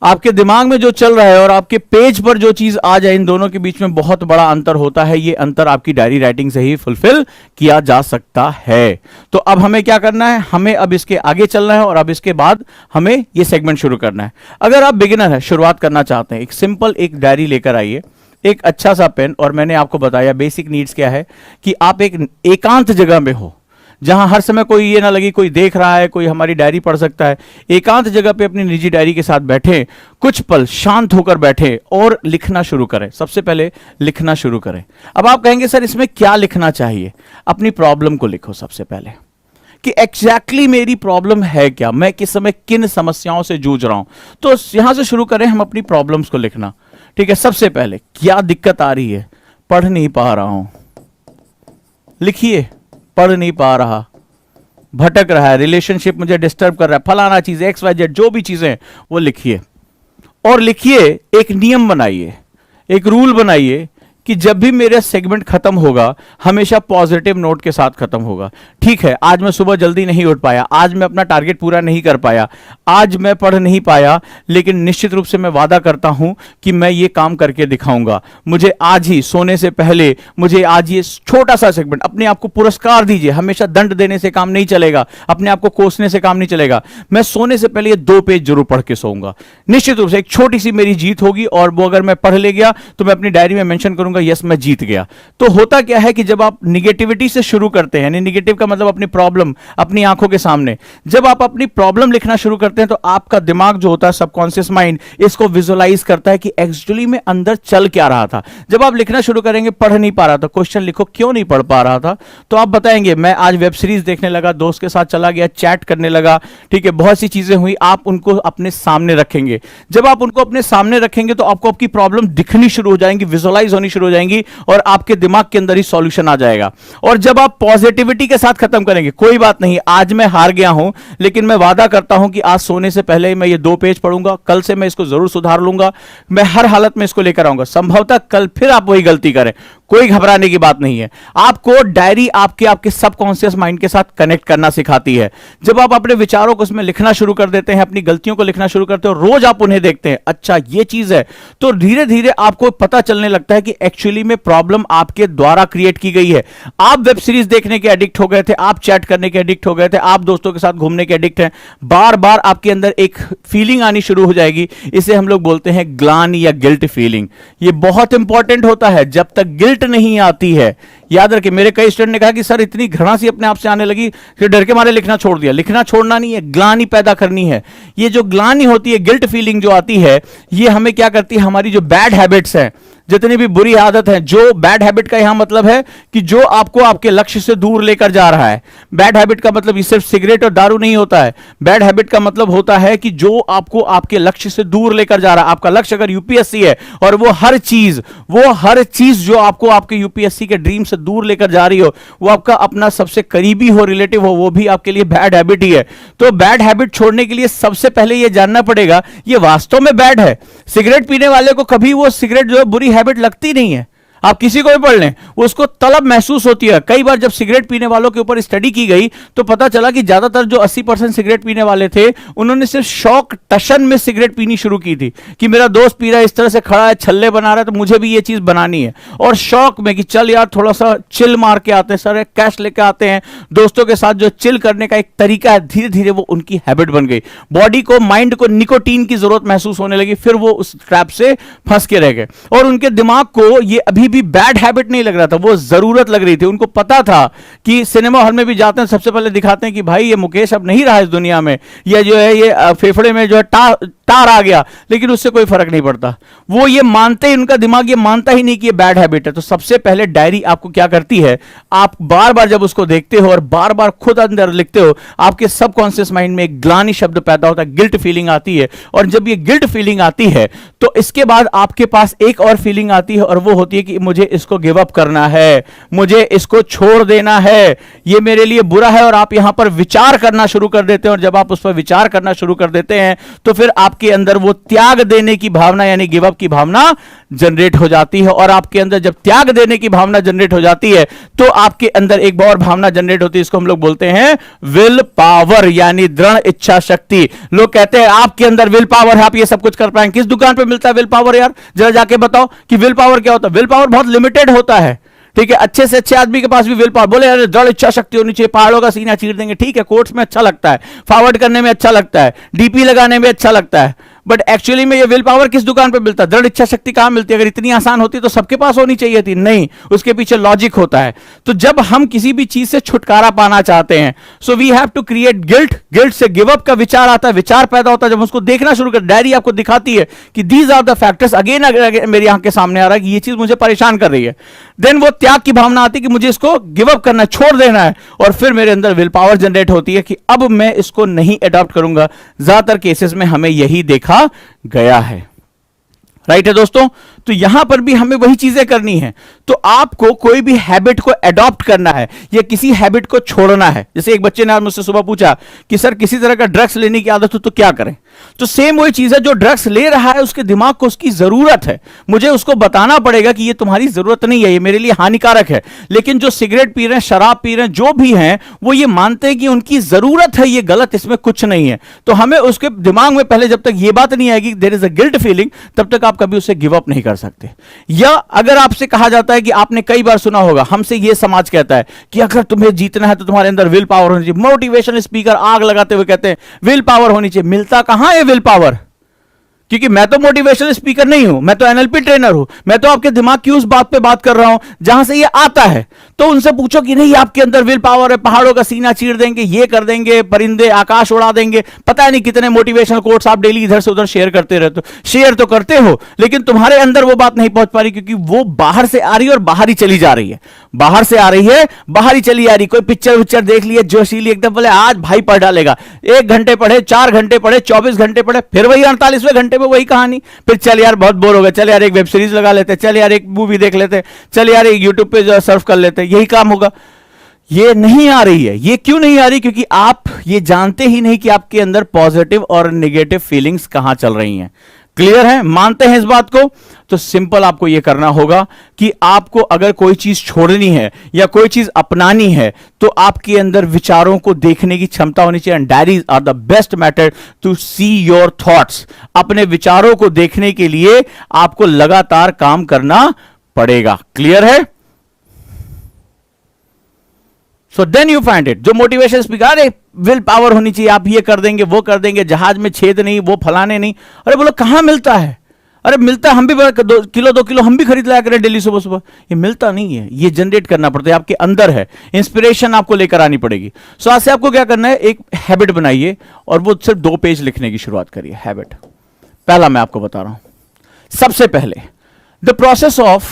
आपके दिमाग में जो चल रहा है और आपके पेज पर जो चीज आ जाए, इन दोनों के बीच में बहुत बड़ा अंतर होता है। ये अंतर आपकी डायरी राइटिंग से ही फुलफिल किया जा सकता है। तो अब हमें क्या करना है, हमें अब इसके आगे चलना है और अब इसके बाद हमें ये सेगमेंट शुरू करना है। अगर आप बिगिनर है, शुरुआत करना चाहते हैं, एक सिंपल एक डायरी लेकर आइए, एक अच्छा सा पेन, और मैंने आपको बताया बेसिक नीड्स क्या है कि आप एक एकांत जगह में हो जहां हर समय कोई ये ना लगे कोई देख रहा है, कोई हमारी डायरी पढ़ सकता है। एकांत जगह पे अपनी निजी डायरी के साथ बैठे, कुछ पल शांत होकर बैठे और लिखना शुरू करें। सबसे पहले लिखना शुरू करें। अब आप कहेंगे सर इसमें क्या लिखना चाहिए, अपनी प्रॉब्लम को लिखो सबसे पहले कि एग्जैक्टली मेरी प्रॉब्लम है क्या, मैं किस समय किन समस्याओं से जूझ रहा हूं। तो यहां से शुरू करें हम अपनी प्रॉब्लम्स को लिखना, ठीक है। सबसे पहले क्या दिक्कत आ रही है, पढ़ नहीं पा रहा हूं, लिखिए। पढ़ नहीं पा रहा, भटक रहा है, रिलेशनशिप मुझे डिस्टर्ब कर रहा है, फलाना चीज XYZ जो भी चीजें वो लिखिए। और लिखिए, एक नियम बनाइए, एक रूल बनाइए कि जब भी मेरा सेगमेंट खत्म होगा हमेशा पॉजिटिव नोट के साथ खत्म होगा। ठीक है, आज मैं सुबह जल्दी नहीं उठ पाया, आज मैं अपना टारगेट पूरा नहीं कर पाया, आज मैं पढ़ नहीं पाया, लेकिन निश्चित रूप से मैं वादा करता हूं कि मैं ये काम करके दिखाऊंगा। मुझे आज ही सोने से पहले, मुझे आज ये छोटा सा सेगमेंट, अपने आप को पुरस्कार दीजिए। हमेशा दंड देने से काम नहीं चलेगा, अपने आप को कोसने से काम नहीं चलेगा। मैं सोने से पहले ये 2 पेज जरूर पढ़ के सोऊंगा। निश्चित रूप से एक छोटी सी मेरी जीत होगी और वो अगर मैं पढ़ ले गया तो मैं अपनी डायरी में मेंशन करूंगा, यस मैं जीत गया। तो होता क्या है कि जब आप निगेटिविटी से शुरू करते हैं, यानी निगेटिव का मतलब अपनी प्रॉब्लम अपनी आंखों के सामने, जब आप अपनी प्रॉब्लम लिखना शुरू करते हैं तो आपका दिमाग जो होता है, सबकॉन्शियस माइंड, इसको विजुअलाइज करता है कि एक्चुअली में अंदर चल क्या रहा था। जब आप लिखना शुरू करेंगे, पढ़ नहीं पा रहा था, क्वेश्चन लिखो क्यों नहीं पढ़ पा रहा था, तो आप बताएंगे मैं आज वेब सीरीज देखने लगा, दोस्त के साथ चला गया, चैट करने लगा, ठीक है, बहुत सी चीजें हुई। आप उनको अपने सामने रखेंगे। जब आप उनको अपने सामने रखेंगे तो आपको आपकी प्रॉब्लम दिखनी शुरू हो जाएंगी, विजुअलाइज होनी शुरू हो जाएंगी और आपके दिमाग के अंदर ही सॉल्यूशन आ जाएगा। और जब आप पॉजिटिविटी के साथ खत्म करेंगे, कोई बात नहीं, आज मैं हार गया हूं, लेकिन मैं वादा करता हूं कि आज सोने से पहले ही मैं ये 2 पेज पढ़ूंगा, कल से मैं इसको जरूर सुधार लूंगा, मैं हर हालत में इसको लेकर आऊंगा। संभवतः कल फिर आप वही गलती करें, कोई घबराने की बात नहीं है। आपको डायरी आपके सबकॉन्शियस माइंड के साथ कनेक्ट करना सिखाती है। जब आप अपने विचारों को उसमें लिखना शुरू कर देते हैं, अपनी गलतियों को लिखना शुरू करते हो, रोज आप उन्हें देखते हैं, अच्छा ये चीज है, तो धीरे धीरे आपको पता चलने लगता है कि एक्चुअली में प्रॉब्लम आपके द्वारा क्रिएट की गई है। आप वेब सीरीज देखने के एडिक्ट हो गए थे, आप चैट करने के एडिक्ट हो गए थे, आप दोस्तों के साथ घूमने के एडिक्ट हैं। बार बार आपके अंदर एक फीलिंग आनी शुरू हो जाएगी, इसे हम लोग बोलते हैं ग्लानि या गिल्ट फीलिंग। ये बहुत इंपॉर्टेंट होता है। जब तक गिल्ट नहीं आती है, याद रखिए, मेरे कई स्टूडेंट ने कहा कि सर इतनी घृणा सी अपने आप से आने लगी कि डर के मारे लिखना छोड़ दिया। लिखना छोड़ना नहीं है, ग्लानि पैदा करनी है। ये जो ग्लानि होती है, गिल्ट फीलिंग जो आती है, ये हमें क्या करती है, हमारी जो बैड हैबिट्स हैं, जितनी भी बुरी आदत है, जो बैड हैबिट का यहां मतलब है कि जो आपको आपके लक्ष्य से दूर लेकर जा रहा है। बैड हैबिट का मतलब ये सिर्फ सिगरेट और दारू नहीं होता है। बैड हैबिट का मतलब होता है कि जो आपको आपके लक्ष्य से दूर लेकर जा रहा है। आपका लक्ष्य अगर यूपीएससी है और वो हर चीज जो आपको आपके यूपीएससी के ड्रीम से दूर लेकर जा रही हो, वो आपका अपना सबसे करीबी हो, रिलेटिव हो, वो भी आपके लिए बैड हैबिट ही है। तो बैड हैबिट छोड़ने के लिए सबसे पहले ये जानना पड़ेगा ये वास्तव में बैड है। सिगरेट पीने वाले को कभी वो सिगरेट जो है बुरी हैबिट लगती नहीं है। आप किसी को भी पढ़ लें, उसको तलब महसूस होती है। कई बार जब सिगरेट पीने वालों के ऊपर स्टडी की गई तो पता चला कि ज्यादातर जो 80% सिगरेट पीने वाले थे, उन्होंने सिर्फ शौक टशन में सिगरेट पीनी शुरू की थी कि मेरा दोस्त पी रहा है, इस तरह से खड़ा है, छल्ले बना रहा है, तो मुझे भी ये चीज बनानी है। और शौक में कि चल यार थोड़ा सा चिल मार के आते हैं, सर कैश लेके आते हैं, दोस्तों के साथ जो चिल करने का एक तरीका है, धीरे धीरे वो उनकी हैबिट बन गई। बॉडी को, माइंड को निकोटीन की जरूरत महसूस होने लगी, फिर वो उस ट्रैप से फंस के रह गए। और उनके दिमाग को ये अभी भी बैड हैबिट नहीं लग रहा था, वो जरूरत लग रही थी। उनको पता था कि सिनेमा हॉल में भी जाते हैं, सबसे पहले दिखाते हैं कि भाई ये मुकेश अब नहीं रहा इस दुनिया में, या जो है ये फेफड़े में जो है तार आ गया, लेकिन उससे कोई फर्क नहीं पड़ता। वो ये मानते ही, उनका दिमाग ये मानता ही नहीं कि ये बैड हैबिट है। तो सबसे पहले डायरी आपको क्या करती है, आप बार बार जब उसको देखते हो और बार बार खुद अंदर लिखते हो, आपके सबकॉन्शियस माइंड में एक ग्लानि शब्द पैदा होता है, गिल्ट फीलिंग आती है। और जब ये गिल्ट फीलिंग आती है तो इसके बाद आपके पास एक और फीलिंग आती है, और वो होती है कि मुझे इसको गिव अप करना है, मुझे इसको छोड़ देना है, ये मेरे लिए बुरा है। और आप यहां पर विचार करना शुरू कर देते हैं, और जब आप उस पर विचार करना शुरू कर देते हैं तो फिर आपके अंदर वो त्याग देने की भावना यानी गिव अप की भावना जनरेट हो जाती है। और आपके अंदर जब त्याग देने की भावना जनरेट हो जाती है तो आपके अंदर एक और भावना जनरेट होती है, इसको हम लोग बोलते हैं विल पावर यानी दृढ़ इच्छा शक्ति। लोग कहते हैं आपके अंदर विल पावर है, आप ये सब कुछ कर पाएंगे। किस दुकान पे मिलता है विल पावर यार, जरा जाके बताओ कि विल पावर क्या होता है। विल पावर बहुत लिमिटेड होता है, ठीक है। अच्छे से अच्छे आदमी के पास भी विल पावर, बोले यार दृढ़ इच्छा शक्ति होनी चाहिए, पहाड़ों का सीना चीर देंगे, ठीक है, कोर्ट्स में अच्छा लगता है, फॉरवर्ड करने में अच्छा लगता है, डीपी लगाने में अच्छा लगता है, बट एक्चुअली में ये विल पावर किस दुकान पे मिलता है, दृढ़ इच्छा शक्ति कहां मिलती है। अगर इतनी आसान होती तो सबके पास होनी चाहिए थी, नहीं, उसके पीछे लॉजिक होता है। तो जब हम किसी भी चीज से छुटकारा पाना चाहते हैं, so we have to create guilt. Guilt से गिव अप का विचार आता है, विचार पैदा होता है। जब उसको देखना शुरू कर, डायरी आपको दिखाती है कि these are the factors, again मेरी आंख के सामने आ रहा है कि ये चीज मुझे परेशान कर रही है। देन वो त्याग की भावना आती है कि मुझे इसको गिव अप करना है, छोड़ देना है। और फिर मेरे अंदर विल पावर जनरेट होती है कि अब मैं इसको नहीं अडॉप्ट करूंगा। ज्यादातर केसेस में हमें यही देखा गया है, राइट है दोस्तों। तो यहां पर भी हमें वही चीजें करनी है। तो आपको कोई भी हैबिट को एडॉप्ट करना है या किसी हैबिट को छोड़ना है। जैसे एक बच्चे ने आज मुझसे सुबह पूछा कि सर किसी तरह का ड्रग्स लेने की आदत हो तो क्या करें। तो सेम वही चीज है, जो ड्रग्स ले रहा है उसके दिमाग को उसकी जरूरत है, मुझे उसको बताना पड़ेगा कि ये तुम्हारी जरूरत नहीं है, ये मेरे लिए हानिकारक है। लेकिन जो सिगरेट पी रहे हैं, शराब पी रहे हैं, जो भी हैं, वो ये मानते हैं कि उनकी जरूरत है, ये गलत, इसमें कुछ नहीं है। तो हमें उसके दिमाग में पहले जब तक ये बात नहीं आएगी there is a guilt feeling, तब तक आप कभी उसे गिव अप नहीं कर सकते। या अगर आपसे कहा जाता है कि आपने कई बार सुना होगा, हमसे ये समाज कहता है कि अगर तुम्हें जीतना है तो तुम्हारे अंदर विल पावर होनी चाहिए। मोटिवेशन स्पीकर आग लगाते हुए कहते हैं विल पावर होनी चाहिए। मिलता कहां है विल पावर, क्योंकि मैं तो मोटिवेशनल स्पीकर नहीं हूं, मैं तो एनएलपी ट्रेनर हूं। मैं तो आपके दिमाग की उस बात पे बात कर रहा हूं जहां से ये आता है। तो उनसे पूछो कि नहीं आपके अंदर विल पावर है, पहाड़ों का सीना चीर देंगे, ये कर देंगे, परिंदे आकाश उड़ा देंगे, पता नहीं कितने मोटिवेशनल कोट्स आप डेली इधर से उधर शेयर करते रहते हो। शेयर तो करते हो लेकिन तुम्हारे अंदर वो बात नहीं पहुंच पा रही, क्योंकि वो बाहर से आ रही है और बाहर ही चली जा रही है, बाहर से आ रही है, बाहर ही चली आ रही। कोई पिक्चर देख लिया जोशीली एकदम, बोले आज भाई पढ़ डालेगा, 1 घंटे पढ़े, 4 घंटे पढ़े, 24 घंटे पढ़े, फिर वही 48वें घंटे में वही कहानी। फिर चल यार बहुत बोर हो गया, चल यार एक वेब सीरीज लगा लेते, चल यार एक मूवी देख लेते, चल यार एक यूट्यूब पे जो सर्फ कर लेते, यही काम होगा। ये नहीं आ रही है। ये क्यों नहीं आ रही? क्योंकि आप ये जानते ही नहीं कि आपके अंदर पॉजिटिव और नेगेटिव फीलिंग्स कहां चल रही हैं। क्लियर है? मानते हैं इस बात को? तो सिंपल आपको यह करना होगा कि आपको अगर कोई चीज छोड़नी है या कोई चीज अपनानी है तो आपके अंदर विचारों को देखने की क्षमता होनी चाहिए। And diaries are the best method to see your thoughts. अपने विचारों को देखने के लिए आपको लगातार काम करना पड़ेगा। क्लियर है? So then you find it. जो मोटिवेशन स्पीकर, अरे विल पावर होनी चाहिए, आप ये कर देंगे, वो कर देंगे, जहाज में छेद नहीं, वो फलाने नहीं। अरे बोलो कहां मिलता है? अरे मिलता है, हम भी 2 किलो हम भी खरीद लाया करें डेली सुबह सुबह। ये मिलता नहीं है, ये जनरेट करना पड़ता है, आपके अंदर है। इंस्पिरेशन आपको लेकर आनी पड़ेगी। सो आज से आपको क्या करना है, एक हैबिट बनाइए और वो सिर्फ 2 पेज लिखने की शुरुआत करिए। हैबिट पहला मैं आपको बता रहा हूं। सबसे पहले द process of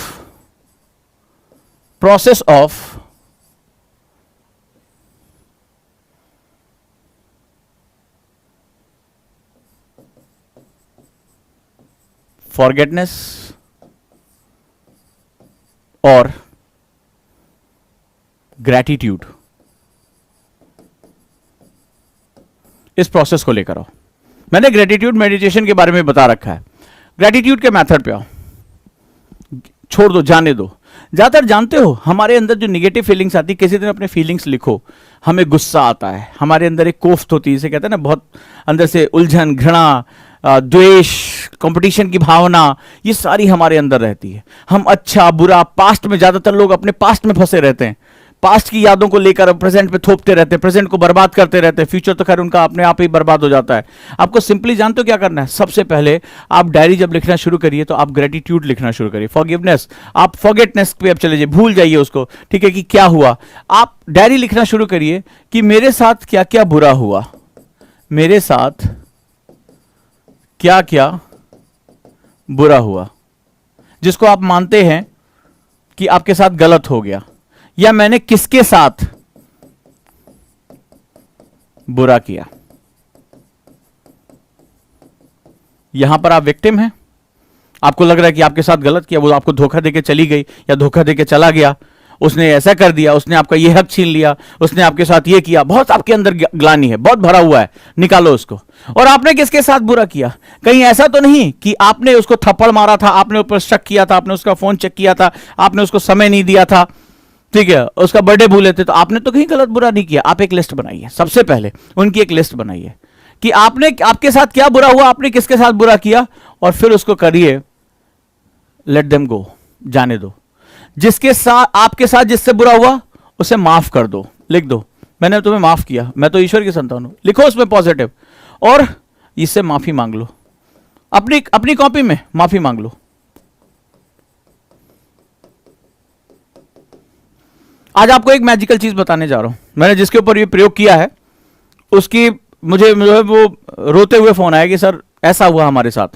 forgetfulness और ग्रैटिट्यूड, इस प्रोसेस को लेकर आओ। मैंने ग्रैटिट्यूड मेडिटेशन के बारे में बता रखा है। ग्रैटिट्यूड के मेथड पे आओ, छोड़ दो, जाने दो। ज्यादातर जानते हो हमारे अंदर जो निगेटिव फीलिंग्स आती है, किसी दिन अपने फीलिंग्स लिखो। हमें गुस्सा आता है, हमारे अंदर एक कोफ्त होती है, इसे कहते हैं ना, बहुत अंदर से उलझन, घृणा, द्वेष, कंपटीशन की भावना, ये सारी हमारे अंदर रहती है। हम अच्छा बुरा, पास्ट में, ज्यादातर लोग अपने पास्ट में फंसे रहते हैं, पास्ट की यादों को लेकर प्रेजेंट पे थोपते रहते हैं, प्रेजेंट को बर्बाद करते रहते हैं, फ्यूचर तो खैर उनका अपने आप ही बर्बाद हो जाता है। आपको सिंपली जानते हो क्या करना है? सबसे पहले आप डायरी जब लिखना शुरू करिए तो आप ग्रेटिट्यूड लिखना शुरू करिए। फॉरगिवनेस, आप फॉरगेटनेस पे अब चले जाइए, भूल जाइए उसको, ठीक है, कि क्या हुआ। आप डायरी लिखना शुरू करिए कि मेरे साथ क्या क्या बुरा हुआ, मेरे साथ क्या क्या बुरा हुआ, जिसको आप मानते हैं कि आपके साथ गलत हो गया, या मैंने किसके साथ बुरा किया। यहां पर आप विक्टिम हैं, आपको लग रहा है कि आपके साथ गलत किया, वो आपको धोखा देके चली गई या धोखा देके चला गया, उसने ऐसा कर दिया, उसने आपका ये हक छीन लिया, उसने आपके साथ ये किया, बहुत आपके अंदर ग्लानि है, बहुत भरा हुआ है, निकालो उसको। और आपने किसके साथ बुरा किया? कहीं ऐसा तो नहीं कि आपने उसको थप्पड़ मारा था, आपने ऊपर शक किया था, आपने उसका फोन चेक किया था, आपने उसको समय नहीं दिया था, ठीक है, उसका बर्थडे भूले थे, तो आपने तो कहीं गलत बुरा नहीं किया। आप एक लिस्ट बनाइए, सबसे पहले उनकी एक लिस्ट बनाइए कि आपने, आपके साथ क्या बुरा हुआ, आपने किसके साथ बुरा किया, और फिर उसको करिए लेट देम गो, जाने दो। जिसके साथ, आपके साथ जिससे बुरा हुआ उसे माफ कर दो, लिख दो, मैंने तुम्हें माफ किया, मैं तो ईश्वर की संतान हूं, लिखो उसमें पॉजिटिव, और इससे माफी मांग लो, अपनी अपनी कॉपी में माफी मांग लो। आज आपको एक मैजिकल चीज बताने जा रहा हूं, मैंने जिसके ऊपर ये प्रयोग किया है उसकी मुझे जो है वो रोते हुए फोन आया कि सर ऐसा हुआ हमारे साथ,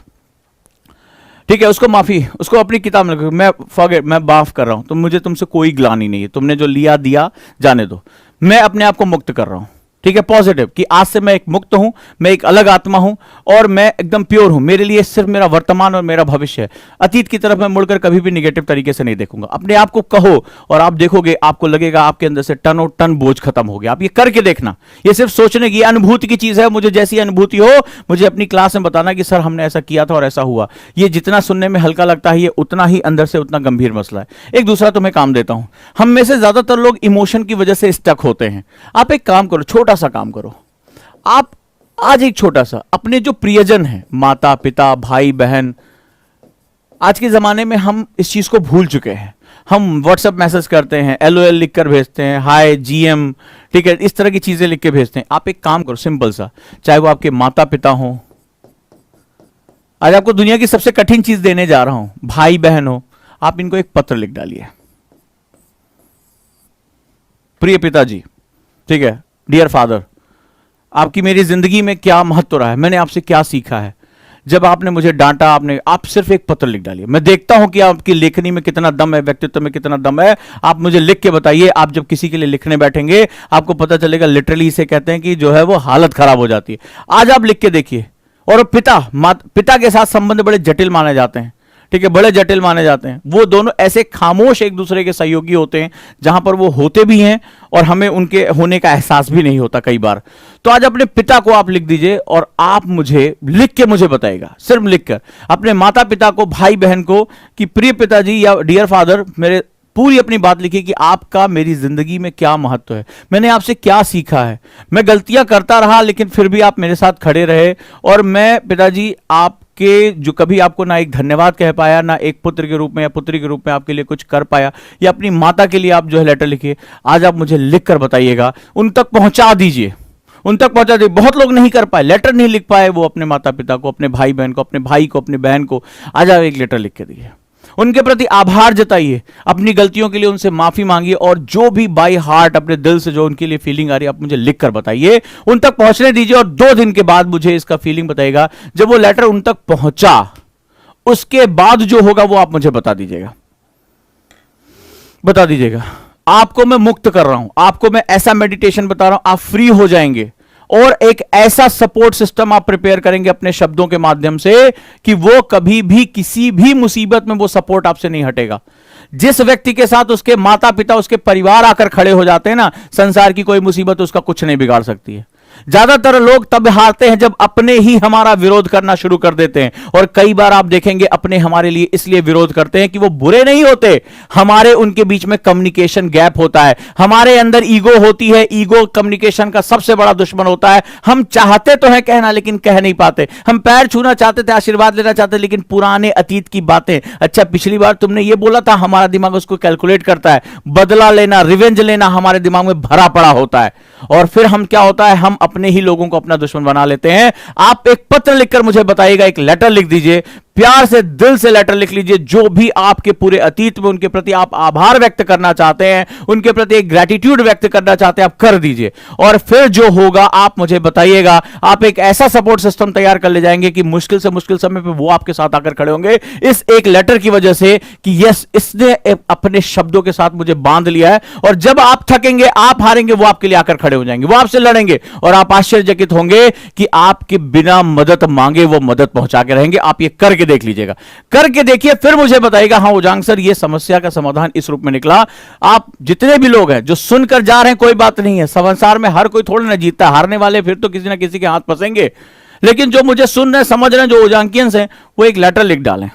ठीक है, उसको माफी, उसको अपनी किताब में, मैं माफ कर रहा हूं, तो मुझे तुमसे कोई ग्लानि नहीं है, तुमने जो लिया दिया, जाने दो, मैं अपने आप को मुक्त कर रहा हूं, ठीक है, पॉजिटिव, कि आज से मैं एक मुक्त हूं, मैं एक अलग आत्मा हूं, और मैं एकदम प्योर हूं, मेरे लिए सिर्फ मेरा वर्तमान और मेरा भविष्य है, अतीत की तरफ मैं मुड़कर कभी भी निगेटिव तरीके से नहीं देखूंगा। अपने आप को कहो और आप देखोगे, आपको लगेगा आपके अंदर से टनों टन बोझ खत्म हो गया। आप ये करके देखना, ये सिर्फ सोचने की, अनुभूति की चीज है। मुझे जैसी अनुभूति हो मुझे अपनी क्लास में बताना कि सर हमने ऐसा किया था और ऐसा हुआ। ये जितना सुनने में हल्का लगता है, ये उतना ही अंदर से उतना गंभीर मसला है। एक दूसरा तुम्हें काम देता हूं, हम में से ज्यादातर लोग इमोशन की वजह से स्टक होते हैं। आप एक काम करो, छोटा सा काम करो, आप आज एक छोटा सा, अपने जो प्रियजन हैं, माता पिता भाई बहन, आज के जमाने में हम इस चीज को भूल चुके हैं। हम व्हाट्सएप मैसेज करते हैं, LOL लिखकर भेजते हैं, हाय GM, ठीक है, इस तरह की चीजें लिख के भेजते हैं। आप एक काम करो सिंपल सा, चाहे वो आपके माता पिता हो, आज आपको दुनिया की सबसे कठिन चीज देने जा रहा हूं, भाई बहन हो, आप इनको एक पत्र लिख डालिए। प्रिय पिताजी, ठीक है, डियर फादर, आपकी मेरी जिंदगी में क्या महत्व रहा है, मैंने आपसे क्या सीखा है, जब आपने मुझे डांटा, आप सिर्फ एक पत्र लिख डालिए। मैं देखता हूं कि आपकी लेखनी में कितना दम है, व्यक्तित्व में कितना दम है, आप मुझे लिख के बताइए। आप जब किसी के लिए लिखने बैठेंगे आपको पता चलेगा, लिटरली इसे कहते हैं कि जो है वो हालत खराब हो जाती है। आज आप लिख के देखिए। और पिता के साथ संबंध बड़े जटिल माने जाते हैं, ठीक है, बड़े जटिल माने जाते हैं। वो दोनों ऐसे खामोश एक दूसरे के सहयोगी होते हैं, जहां पर वो होते भी हैं और हमें उनके होने का एहसास भी नहीं होता कई बार। तो आज अपने पिता को आप लिख दीजिए और आप मुझे लिख के मुझे बताइएगा, सिर्फ लिखकर, अपने माता पिता को, भाई बहन को, कि प्रिय पिताजी या डियर फादर, मेरे पूरी अपनी बात लिखिए कि आपका मेरी जिंदगी में क्या महत्व है, मैंने आपसे क्या सीखा है, मैं गलतियां करता रहा लेकिन फिर भी आप मेरे साथ खड़े रहे, और मैं पिताजी आपके जो कभी आपको ना एक धन्यवाद कह पाया, ना एक पुत्र के रूप में या पुत्री के रूप में आपके लिए कुछ कर पाया, या अपनी माता के लिए आप जो है लेटर लिखिए। आज आप मुझे लिख कर बताइएगा, उन तक पहुंचा दीजिए, उन तक पहुंचा दीजिए। बहुत लोग नहीं कर पाए, लेटर नहीं लिख पाए वो अपने माता पिता को, अपने भाई बहन को, अपने भाई को, अपनी बहन को। आज आप एक लेटर लिख के दीजिए, उनके प्रति आभार जताइए, अपनी गलतियों के लिए उनसे माफी मांगिए, और जो भी बाय हार्ट अपने दिल से जो उनके लिए फीलिंग आ रही है आप मुझे लिख कर बताइए, उन तक पहुंचने दीजिए। और 2 दिन के बाद मुझे इसका फीलिंग बताइएगा। जब वो लेटर उन तक पहुंचा उसके बाद जो होगा वो आप मुझे बता दीजिएगा, बता दीजिएगा। आपको मैं मुक्त कर रहा हूं, आपको मैं ऐसा मेडिटेशन बता रहा हूं, आप फ्री हो जाएंगे और एक ऐसा सपोर्ट सिस्टम आप प्रिपेयर करेंगे अपने शब्दों के माध्यम से कि वो कभी भी किसी भी मुसीबत में वो सपोर्ट आपसे नहीं हटेगा। जिस व्यक्ति के साथ उसके माता पिता, उसके परिवार आकर खड़े हो जाते हैं ना, संसार की कोई मुसीबत उसका कुछ नहीं बिगाड़ सकती है। ज्यादातर लोग तब हारते हैं जब अपने ही हमारा विरोध करना शुरू कर देते हैं, और कई बार आप देखेंगे अपने हमारे लिए इसलिए विरोध करते हैं कि वो बुरे नहीं होते, हमारे उनके बीच में कम्युनिकेशन गैप होता है, हमारे अंदर ईगो होती है। ईगो कम्युनिकेशन का सबसे बड़ा दुश्मन होता है। हम चाहते तो हैं कहना, लेकिन कह नहीं पाते। हम पैर छूना चाहते थे, आशीर्वाद लेना चाहते, लेकिन पुराने अतीत की बातें, अच्छा पिछली बार तुमने ये बोला था, हमारा दिमाग उसको कैलकुलेट करता है। बदला लेना, रिवेंज लेना हमारे दिमाग में भरा पड़ा होता है, और फिर हम क्या होता है, हम अपने ही लोगों को अपना दुश्मन बना लेते हैं। आप एक पत्र लिखकर मुझे बताइएगा, एक लेटर लिख दीजिए, प्यार से दिल से लेटर लिख लीजिए, जो भी आपके पूरे अतीत में उनके प्रति आप आभार व्यक्त करना चाहते हैं, उनके प्रति एक ग्रेटिट्यूड व्यक्त करना चाहते हैं, आप कर दीजिए। और फिर जो होगा आप मुझे बताइएगा। आप एक ऐसा सपोर्ट सिस्टम तैयार कर ले जाएंगे कि मुश्किल से मुश्किल समय पे वो आपके साथ आकर खड़े होंगे, इस एक लेटर की वजह से कि यस, इसने अपने शब्दों के साथ मुझे बांध लिया है। और जब आप थकेंगे, आप हारेंगे, वो आपके लिए आकर खड़े हो जाएंगे, वो आपसे लड़ेंगे, और आप आश्चर्यचकित होंगे कि आपके बिना मदद मांगे वो मदद पहुंचा के रहेंगे। आप ये करके देख लीजिएगा, करके देखिए, फिर मुझे बताइएगा हाँ उजांग सर ये समस्या का समाधान इस रूप में निकला। आप जितने भी लोग हैं जो सुनकर जा रहे हैं, कोई बात नहीं है, संसार में हर कोई थोड़ा ना जीतता है, हारने वाले फिर तो किसी ना किसी के हाथ फंसेंगे। लेकिन जो मुझे सुन रहे हैं, समझ रहे हैं, जो उजांकियंस हैं, वो एक लेटर लिख डालें,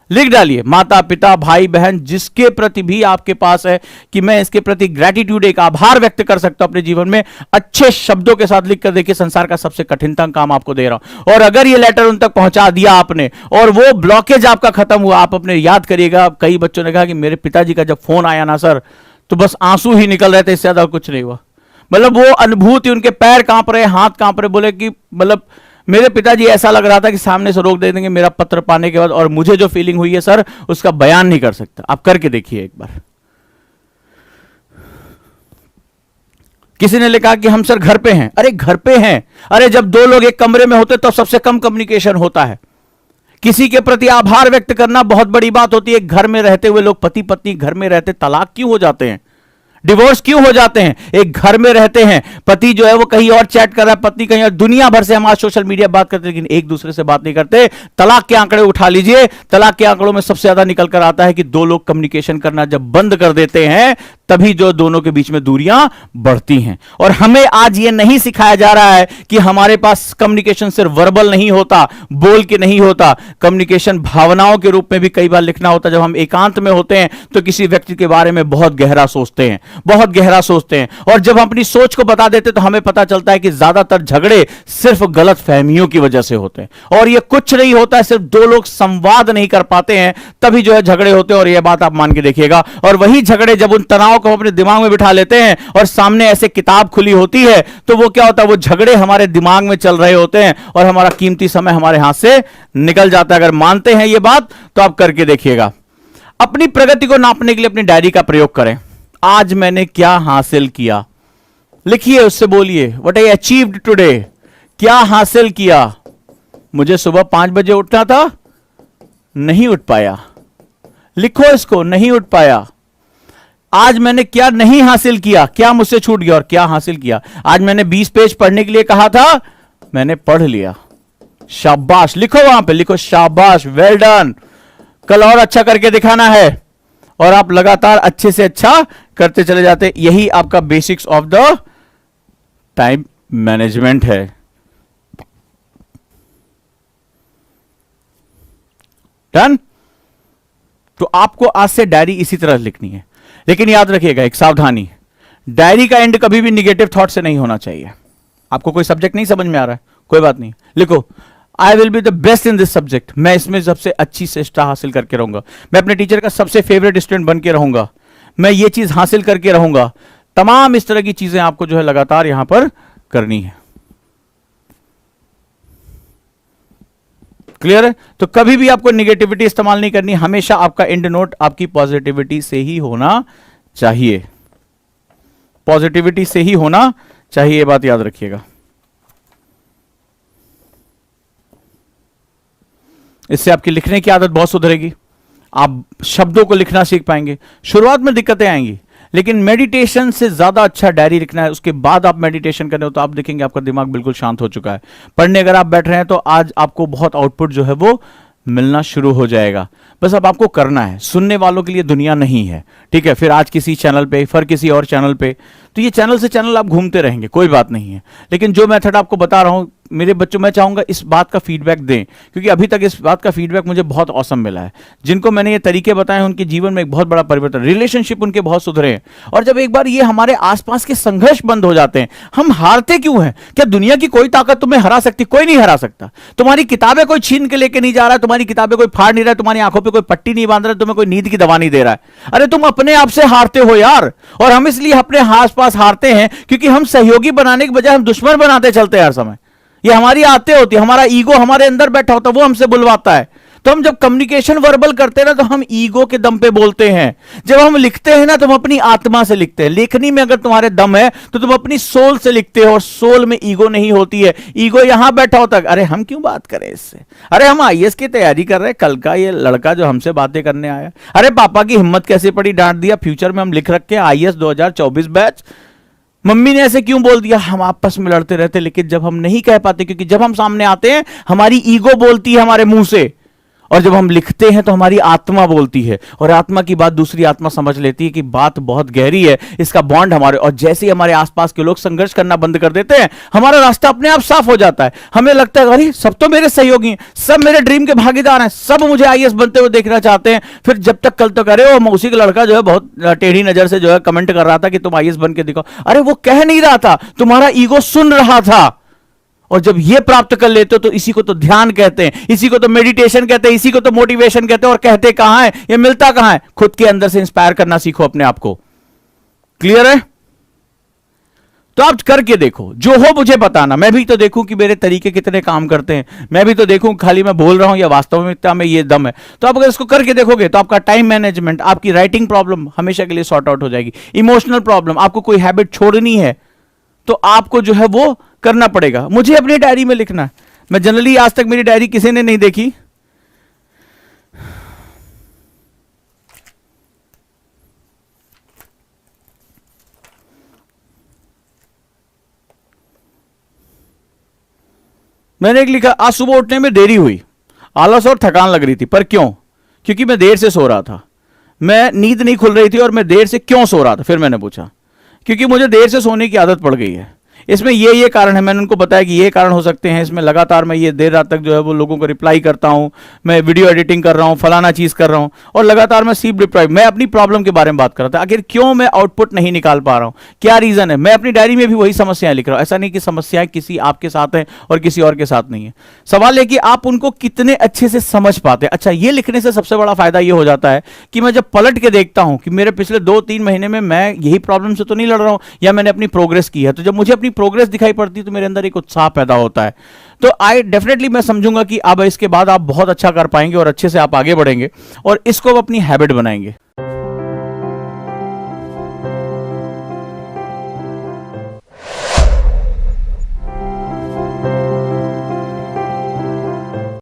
लिख डालिए, माता पिता भाई बहन जिसके प्रति भी आपके पास है कि मैं इसके प्रति ग्रेटिट्यूड, एक आभार व्यक्त कर सकता हूं अपने जीवन में, अच्छे शब्दों के साथ लिख कर देखिए। संसार का सबसे कठिनतम काम आपको दे रहा हूं, और अगर ये लेटर उन तक पहुंचा दिया आपने और वो ब्लॉकेज आपका खत्म हुआ, आप अपने याद करिएगा। कई बच्चों ने कहा कि मेरे पिताजी का जब फोन आया ना सर, तो बस आंसू ही निकल रहे थे, इससे ज्यादा कुछ नहीं हुआ। मतलब वो अनुभूति, उनके पैर कांप रहे, हाथ कांप रहे, बोले कि मतलब मेरे पिताजी ऐसा लग रहा था कि सामने से रोक दे देंगे मेरा पत्र पाने के बाद, और मुझे जो फीलिंग हुई है सर उसका बयान नहीं कर सकता। आप करके देखिए एक बार। किसी ने लिखा कि हम सर घर पे हैं। अरे घर पे हैं, अरे जब दो लोग एक कमरे में होते तो सबसे कम कम्युनिकेशन होता है। किसी के प्रति आभार व्यक्त करना बहुत बड़ी बात होती है। घर में रहते हुए लोग, पति पत्नी घर में रहते तलाक क्यों हो जाते हैं, डिवोर्स क्यों हो जाते हैं? एक घर में रहते हैं, पति जो है वो कहीं और चैट कर रहा है, पत्नी कहीं और, दुनिया भर से हम आज सोशल मीडिया बात करते हैं, लेकिन एक दूसरे से बात नहीं करते। तलाक के आंकड़े उठा लीजिए, तलाक के आंकड़ों में सबसे ज्यादा निकल कर आता है कि दो लोग कम्युनिकेशन करना जब बंद कर देते हैं, तभी जो दोनों के बीच में दूरियां बढ़ती हैं। और हमें आज ये नहीं सिखाया जा रहा है कि हमारे पास कम्युनिकेशन सिर्फ वर्बल नहीं होता, बोल के नहीं होता, कम्युनिकेशन भावनाओं के रूप में भी कई बार लिखना होता है। जब हम एकांत में होते हैं तो किसी व्यक्ति के बारे में बहुत गहरा सोचते हैं, बहुत गहरा सोचते हैं, और जब हम अपनी सोच को बता देते तो हमें पता चलता है कि ज्यादातर झगड़े सिर्फ गलत फहमियों की वजह से होते हैं। और ये कुछ नहीं होता है, सिर्फ दो लोग संवाद नहीं कर पाते हैं, तभी जो है झगड़े होते हैं। और यह बात आप मान के देखिएगा। और वही झगड़े जब उन तनाव को अपने दिमाग में बिठा लेते हैं और सामने ऐसे किताब खुली होती है, तो वो क्या होता है, वो झगड़े हमारे दिमाग में चल रहे होते हैं और हमारा कीमती समय हमारे हाथ से निकल जाता है। अगर मानते हैं ये बात तो आप करके देखिएगा। अपनी प्रगति को नापने के लिए अपनी डायरी का प्रयोग करें। आज मैंने क्या हासिल किया, लिखिए, उससे बोलिए, व्हाट आई अचीव्ड टुडे, क्या हासिल किया। मुझे सुबह 5 बजे उठना था, नहीं उठ पाया, लिखो इसको, नहीं उठ पाया। आज मैंने क्या नहीं हासिल किया, क्या मुझसे छूट गया और क्या हासिल किया। आज मैंने 20 पेज पढ़ने के लिए कहा था, मैंने पढ़ लिया, शाबाश, लिखो वहां पे, लिखो शाबाश, वेल डन। कल और अच्छा करके दिखाना है, और आप लगातार अच्छे से अच्छा करते चले जाते। यही आपका basics of the time management है। डन। तो आपको आज से डायरी इसी तरह लिखनी है, लेकिन याद रखिएगा एक सावधानी, डायरी का एंड कभी भी निगेटिव थॉट से नहीं होना चाहिए। आपको कोई सब्जेक्ट नहीं समझ में आ रहा है, कोई बात नहीं, लिखो, I will be the best in this subject, मैं इसमें सबसे अच्छी श्रेष्ठता हासिल करके रहूंगा, मैं अपने टीचर का सबसे फेवरेट स्टूडेंट बन के रहूंगा, मैं ये चीज हासिल करके रहूंगा। तमाम इस तरह की चीजें आपको जो है लगातार यहां पर करनी है। क्लियर है? तो कभी भी आपको निगेटिविटी इस्तेमाल नहीं करनी, हमेशा आपका एंड नोट आपकी पॉजिटिविटी से ही होना चाहिए, पॉजिटिविटी से ही होना चाहिए, ये बात याद रखिएगा। इससे आपकी लिखने की आदत बहुत सुधरेगी, आप शब्दों को लिखना सीख पाएंगे। शुरुआत में दिक्कतें आएंगी, लेकिन मेडिटेशन से ज्यादा अच्छा डायरी लिखना है। उसके बाद आप मेडिटेशन करें तो आप देखेंगे आपका दिमाग बिल्कुल शांत हो चुका है। पढ़ने अगर आप बैठ रहे हैं तो आज आपको बहुत आउटपुट जो है वो मिलना शुरू हो जाएगा। बस अब आपको करना है। सुनने वालों के लिए दुनिया नहीं है, ठीक है। फिर आज किसी चैनल पे, फिर किसी और चैनल पे, तो ये चैनल से चैनल आप घूमते रहेंगे, कोई बात नहीं है। लेकिन जो मेथड आपको बता रहा हूं मेरे बच्चों, मैं चाहूंगा इस बात का फीडबैक दें, क्योंकि अभी तक इस बात का फीडबैक मुझे बहुत औसम मिला है। जिनको मैंने ये तरीके बताए उनके जीवन में एक बहुत बड़ा परिवर्तन, रिलेशनशिप उनके बहुत सुधरे हैं। और जब एक बार ये हमारे आसपास के संघर्ष बंद हो जाते हैं, हम हारते क्यों हैं? क्या दुनिया की कोई ताकत तुम्हें हरा सकती? कोई नहीं हरा सकता। तुम्हारी किताबें कोई छीन के लेके नहीं जा रहा है, तुम्हारी किताबें कोई फाड़ नहीं रहा है, तुम्हारी आंखों पर कोई पट्टी नहीं बांध रहा है, तुम्हें कोई नींद की दवा नहीं दे रहा है। अरे तुम अपने आप से हारते हो यार। और हम इसलिए अपने आसपास हारते हैं क्योंकि हम सहयोगी बनाने के बजाय हम दुश्मन बनाते चलते हैं हर समय। ये हमारी आदतें होती है, हमारा ईगो हमारे अंदर बैठा होता है, वो हमसे बुलवाता है। तो हम जब कम्युनिकेशन वर्बल करते हैं ना, तो हम ईगो के दम पे बोलते हैं। जब हम लिखते हैं ना, तो हम अपनी आत्मा से लिखते हैं। लेखनी में अगर तुम्हारे दम है तो तुम अपनी सोल से लिखते हो, और सोल में ईगो नहीं होती है। ईगो यहां बैठा होता है, अरे हम क्यों बात करें इससे, अरे हम आईएएस की तैयारी कर रहे हैं, कल का ये लड़का जो हमसे बातें करने आया, अरे पापा की हिम्मत कैसे पड़ी, डांट दिया, फ्यूचर में हम लिख रखे आईएएस 2024 बैच, मम्मी ने ऐसे क्यों बोल दिया। हम आपस में लड़ते रहते, लेकिन जब हम नहीं कह पाते, क्योंकि जब हम सामने आते हैं हमारी ईगो बोलती है हमारे मुंह से, और जब हम लिखते हैं तो हमारी आत्मा बोलती है, और आत्मा की बात दूसरी आत्मा समझ लेती है कि बात बहुत गहरी है, इसका बॉन्ड हमारे। और जैसे ही हमारे आसपास के लोग संघर्ष करना बंद कर देते हैं, हमारा रास्ता अपने आप साफ हो जाता है। हमें लगता है अरे सब तो मेरे सहयोगी हैं, सब मेरे ड्रीम के भागीदार हैं, सब मुझे आईएएस बनते हुए देखना चाहते हैं। फिर जब तक कल तक अरे वो मौसी का लड़का जो है बहुत टेढ़ी नजर से जो है कमेंट कर रहा था कि तुम आईएएस बन के दिखाओ, अरे वो कह नहीं रहा था, तुम्हारा ईगो सुन रहा था। और जब ये प्राप्त कर लेते हो तो इसी को तो ध्यान कहते हैं, इसी को तो मेडिटेशन कहते हैं, इसी को तो मोटिवेशन कहते हैं। और कहते कहां है, ये मिलता कहां है? खुद के अंदर से इंस्पायर करना सीखो अपने आप को। क्लियर है? तो आप करके देखो, जो हो मुझे बताना, मैं भी तो देखूं कि मेरे तरीके कितने काम करते हैं, मैं भी तो देखूं खाली मैं बोल रहा हूं या वास्तव में इतना में ये दम है। तो आप अगर इसको करके देखोगे तो आपका टाइम मैनेजमेंट, आपकी राइटिंग प्रॉब्लम हमेशा के लिए सॉर्ट आउट हो जाएगी। इमोशनल प्रॉब्लम, आपको कोई हैबिट छोड़नी है तो आपको जो है वो करना पड़ेगा। मुझे अपनी डायरी में लिखना है। मैं जनरली आज तक मेरी डायरी किसी ने नहीं देखी, मैंने एक लिखा, आज सुबह उठने में देरी हुई, आलस और थकान लग रही थी, पर क्यों? क्योंकि मैं देर से सो रहा था, मैं नींद नहीं खुल रही थी। और मैं देर से क्यों सो रहा था? फिर मैंने पूछा, क्योंकि मुझे देर से सोने की आदत पड़ गई है। इसमें ये कारण है, मैंने उनको बताया कि ये कारण हो सकते हैं। इसमें लगातार मैं ये देर रात तक जो है वो लोगों को रिप्लाई करता हूं, मैं वीडियो एडिटिंग कर रहा हूं, फलाना चीज कर रहा हूं, और लगातार मैं स्लीप डिप्राइव। मैं अपनी प्रॉब्लम के बारे में बात कर रहा था, आखिर क्यों मैं आउटपुट नहीं निकाल पा रहा हूं, क्या रीजन है। मैं अपनी डायरी में भी वही समस्याएं लिख रहा हूं। ऐसा नहीं कि समस्याएं किसी आपके साथ हैं और किसी और के साथ नहीं है। सवाल है कि आप उनको कितने अच्छे से समझ पाते हैं। अच्छा, ये लिखने से सबसे बड़ा फायदा ये हो जाता है कि मैं जब पलट के देखता हूं कि मेरे पिछले 2-3 महीने में मैं यही प्रॉब्लम से तो नहीं लड़ रहा हूं, या मैंने अपनी प्रोग्रेस की है, तो जब मुझे अपनी प्रोग्रेस दिखाई पड़ती तो मेरे अंदर एक उत्साह पैदा होता है। तो आई डेफिनेटली मैं समझूंगा कि अब इसके बाद आप बहुत अच्छा कर पाएंगे और अच्छे से आप आगे बढ़ेंगे और इसको अपनी हैबिट बनाएंगे।